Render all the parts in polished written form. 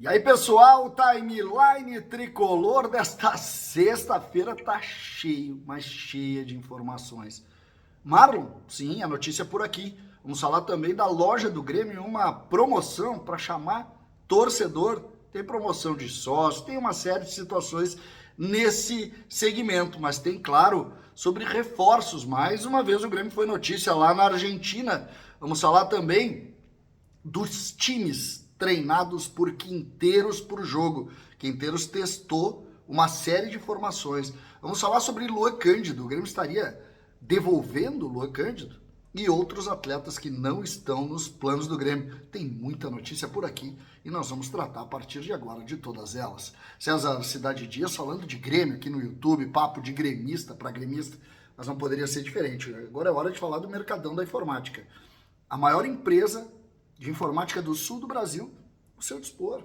E aí, pessoal, timeline tricolor desta sexta-feira tá cheio, mas cheia de informações. Marlon, sim, a notícia é por aqui. Vamos falar também da loja do Grêmio, uma promoção para chamar torcedor. Tem promoção de sócio, tem uma série de situações nesse segmento, mas tem, claro, sobre reforços. Mais uma vez o Grêmio foi notícia lá na Argentina. Vamos falar também dos times treinados por Quinteiros para o jogo. Quinteiros testou uma série de formações. Vamos falar sobre Luan Cândido. O Grêmio estaria devolvendo o Luan Cândido e outros atletas que não estão nos planos do Grêmio. Tem muita notícia por aqui e nós vamos tratar a partir de agora de todas elas. César Cidade Dias falando de Grêmio aqui no YouTube, papo de gremista para gremista, mas não poderia ser diferente. Agora é hora de falar do Mercadão da Informática. A maior empresa de informática do sul do Brasil, ao seu dispor.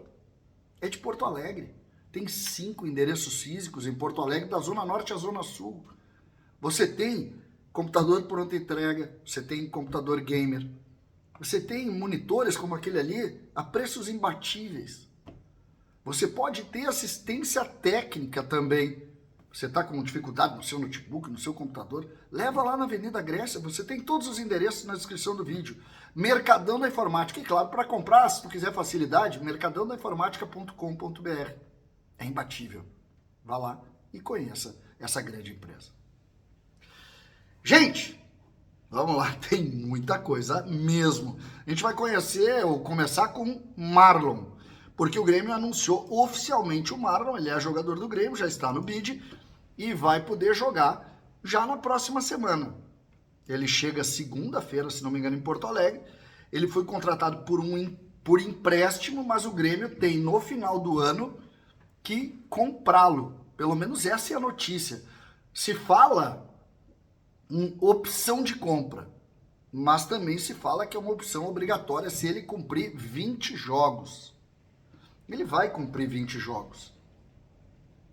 É de Porto Alegre. Tem 5 endereços físicos em Porto Alegre, da Zona Norte à Zona Sul. Você tem computador pronta entrega, você tem computador gamer, você tem monitores como aquele ali a preços imbatíveis. Você pode ter assistência técnica também. Você está com dificuldade no seu notebook, no seu computador, leva lá na Avenida Grécia, você tem todos os endereços na descrição do vídeo. Mercadão da Informática, e claro, para comprar, se tu quiser facilidade, mercadãodainformática.com.br. É imbatível. Vá lá e conheça essa grande empresa. Gente, vamos lá, tem muita coisa mesmo. A gente vai conhecer, ou começar com Marlon, porque o Grêmio anunciou oficialmente o Marlon, ele é jogador do Grêmio, já está no bid e vai poder jogar já na próxima semana. Ele chega segunda-feira, se não me engano, em Porto Alegre. Ele foi contratado por empréstimo, mas o Grêmio tem no final do ano que comprá-lo. Pelo menos essa é a notícia. Se fala em opção de compra, mas também se fala que é uma opção obrigatória se ele cumprir 20 jogos. Ele vai cumprir 20 jogos.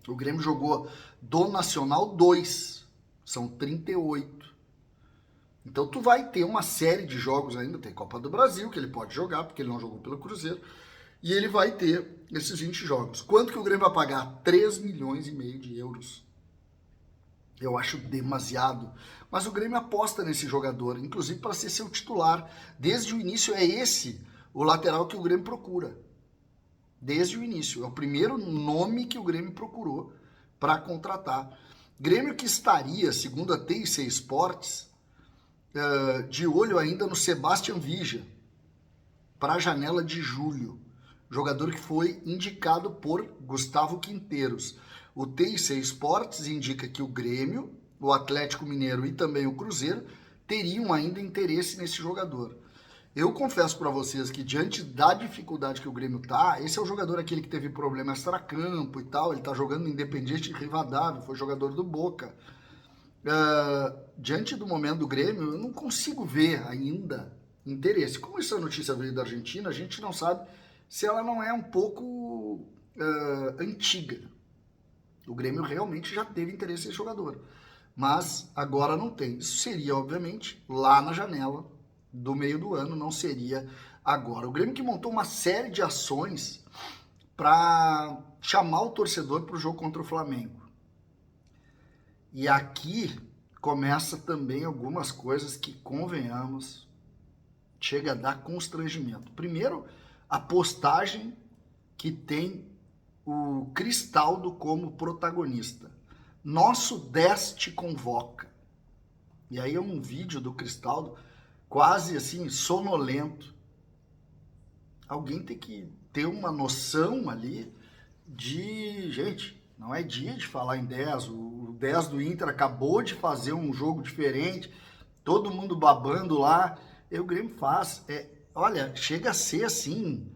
O Grêmio jogou do Nacional 2, são 38. Então tu vai ter uma série de jogos ainda, tem Copa do Brasil, que ele pode jogar, porque ele não jogou pelo Cruzeiro, e ele vai ter esses 20 jogos. Quanto que o Grêmio vai pagar? 3,5 milhões de euros. Eu acho demasiado. Mas o Grêmio aposta nesse jogador, inclusive para ser seu titular. Desde o início é esse o lateral que o Grêmio procura. Desde o início. É o primeiro nome que o Grêmio procurou para contratar. Grêmio que estaria, segundo a TIC Sports, de olho ainda no Sebastian Villa para a janela de julho. Jogador que foi indicado por Gustavo Quinteiros. O TIC Sports indica que o Grêmio, o Atlético Mineiro e também o Cruzeiro teriam ainda interesse nesse jogador. Eu confesso para vocês que diante da dificuldade que o Grêmio tá, esse é o jogador aquele que teve problema extracampo e tal, ele tá jogando no Independiente Rivadavia, foi jogador do Boca. Diante do momento do Grêmio, eu não consigo ver ainda interesse. Como essa notícia veio da Argentina, a gente não sabe se ela não é um pouco antiga. O Grêmio realmente já teve interesse nesse jogador, mas agora não tem. Isso seria, obviamente, lá na janela do meio do ano, não seria agora. O Grêmio que montou uma série de ações para chamar o torcedor para o jogo contra o Flamengo. E aqui começa também algumas coisas que, convenhamos, chega a dar constrangimento. Primeiro, a postagem que tem o Cristaldo como protagonista. Nosso 10 te convoca. E aí é um vídeo do Cristaldo quase assim, sonolento. Alguém tem que ter uma noção ali de... Gente, não é dia de falar em 10. O 10 do Inter acabou de fazer um jogo diferente, todo mundo babando lá. E o Grêmio faz. Olha, chega a ser assim,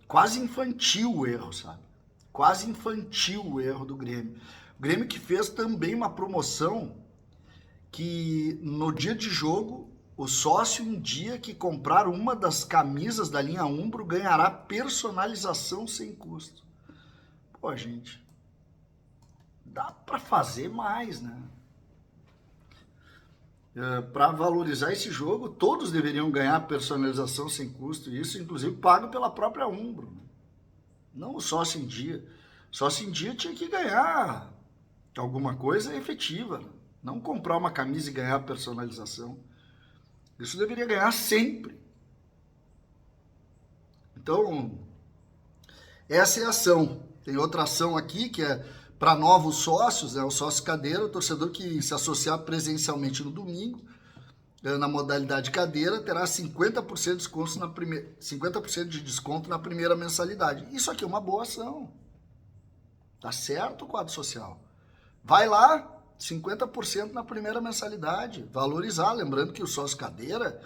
quase infantil o erro, sabe? Quase infantil o erro do Grêmio. O Grêmio que fez também uma promoção que no dia de jogo, o sócio em dia que comprar uma das camisas da linha Umbro ganhará personalização sem custo. Pô, gente, dá para fazer mais, né? Para valorizar esse jogo, todos deveriam ganhar personalização sem custo, e isso inclusive pago pela própria Umbro, né? Não o sócio em dia. Sócio em dia tinha que ganhar alguma coisa efetiva, né? Não comprar uma camisa e ganhar personalização. Isso deveria ganhar sempre. Então, essa é a ação. Tem outra ação aqui que é para novos sócios, o sócio cadeira, o torcedor que se associar presencialmente no domingo, na modalidade cadeira, terá 50% de desconto 50% de desconto na primeira mensalidade. Isso aqui é uma boa ação. Tá certo o quadro social. Vai lá, 50% na primeira mensalidade. Valorizar, lembrando que o sócio cadeira,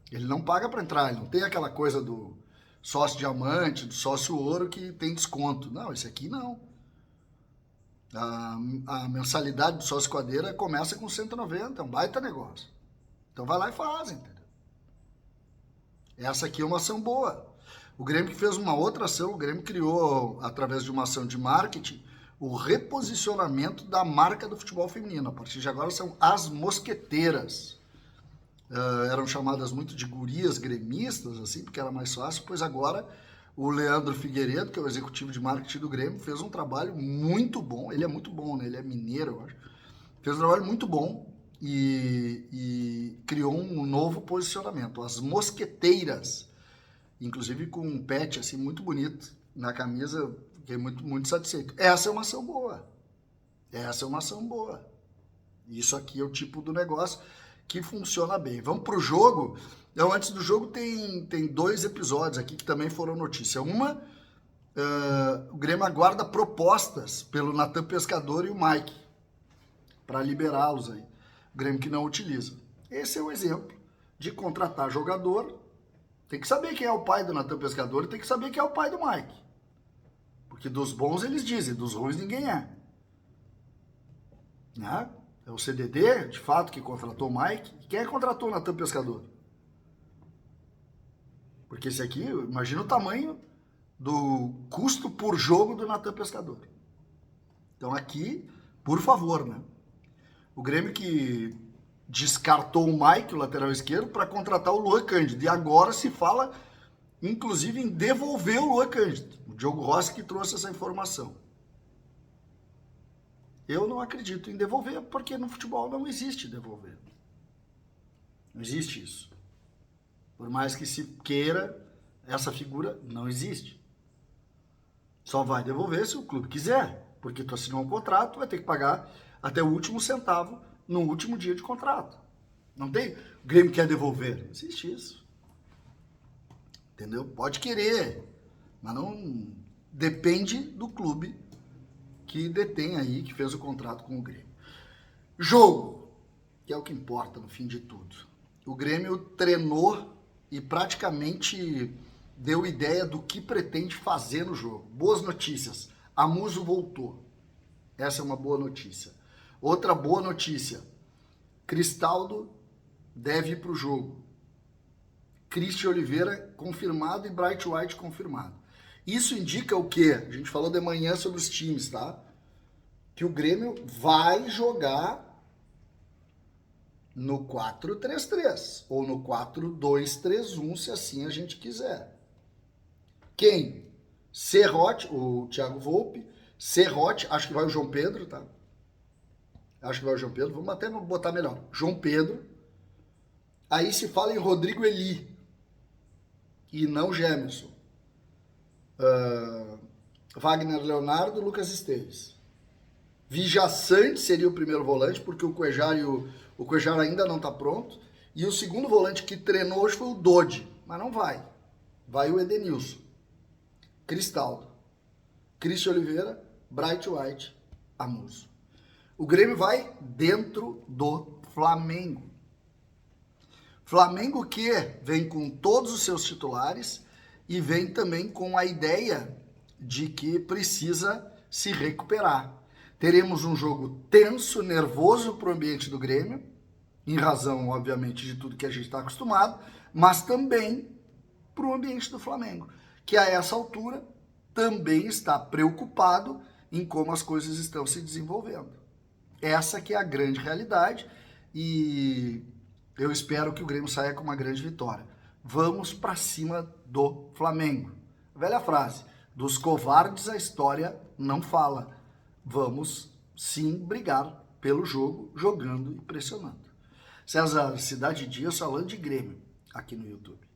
ele não paga para entrar, ele não tem aquela coisa do sócio diamante, do sócio ouro que tem desconto. Não, esse aqui não. A mensalidade do sócio cadeira começa com 190, é um baita negócio. Então vai lá e faz, entendeu? Essa aqui é uma ação boa. O Grêmio fez uma outra ação, o Grêmio criou, através de uma ação de marketing, o reposicionamento da marca do futebol feminino. A partir de agora são as mosqueteiras. Eram chamadas muito de gurias gremistas, assim, porque era mais fácil, pois agora o Leandro Figueiredo, que é o executivo de marketing do Grêmio, fez um trabalho muito bom. Ele é muito bom, né? Ele é mineiro, eu acho. Fez um trabalho muito bom e criou um novo posicionamento. As mosqueteiras, inclusive com um patch assim, muito bonito na camisa, fiquei muito, muito satisfeito. Essa é uma ação boa. Essa é uma ação boa. Isso aqui é o tipo do negócio que funciona bem. Vamos para o jogo. Então, antes do jogo tem 2 episódios aqui que também foram notícia. Uma, o Grêmio aguarda propostas pelo Natan Pescador e o Mike para liberá-los aí. O Grêmio que não utiliza. Esse é um exemplo de contratar jogador. Tem que saber quem é o pai do Natan Pescador e tem que saber quem é o pai do Mike. Porque dos bons eles dizem, dos ruins ninguém é. Né? É o CDD, de fato, que contratou o Mike. Quem é que contratou o Natan Pescador? Porque esse aqui, imagina o tamanho do custo por jogo do Natan Pescador. Então aqui, por favor, né? O Grêmio que descartou o Mike, o lateral esquerdo, para contratar o Luan Cândido. E agora se fala, inclusive, em devolver o Luan Cândido. O Diogo Rossi que trouxe essa informação. Eu não acredito em devolver, porque no futebol não existe devolver. Não existe isso. Por mais que se queira, essa figura não existe. Só vai devolver se o clube quiser, porque tu assinou um contrato, vai ter que pagar até o último centavo no último dia de contrato. Não tem, o Grêmio quer devolver, não existe isso. Entendeu? Pode querer, mas não depende do clube que detém aí, que fez o contrato com o Grêmio. Jogo, que é o que importa no fim de tudo. O Grêmio treinou e praticamente deu ideia do que pretende fazer no jogo. Boas notícias, a Muso voltou. Essa é uma boa notícia. Outra boa notícia, Cristaldo deve ir para o jogo. Christian Oliveira confirmado e Bright White confirmado. Isso indica o quê? A gente falou de manhã sobre os times, tá? Que o Grêmio vai jogar no 4-3-3 ou no 4-2-3-1, se assim a gente quiser. Quem? Serrote, o Thiago Volpe, Serrote, acho que vai o João Pedro, tá? Acho que vai o João Pedro, vamos até botar melhor. João Pedro. Aí se fala em Rodrigo Eli e não Gemerson. Wagner Leonardo, Lucas Esteves. Vijaçante seria o primeiro volante, porque o Cuejar ainda não está pronto. E o segundo volante que treinou hoje foi o Dodi, mas não vai. Vai o Edenilson. Cristaldo. Christian Oliveira, Bright White, Amuso. O Grêmio vai dentro do Flamengo. Flamengo que vem com todos os seus titulares e vem também com a ideia de que precisa se recuperar. Teremos um jogo tenso, nervoso para o ambiente do Grêmio, em razão, obviamente, de tudo que a gente está acostumado, mas também para o ambiente do Flamengo, que a essa altura também está preocupado em como as coisas estão se desenvolvendo. Essa que é a grande realidade e Eu espero que o Grêmio saia com uma grande vitória. Vamos para cima do Flamengo. Velha frase, dos covardes a história não fala. Vamos sim brigar pelo jogo, jogando e pressionando. César Cidade Dias falando de Grêmio aqui no YouTube.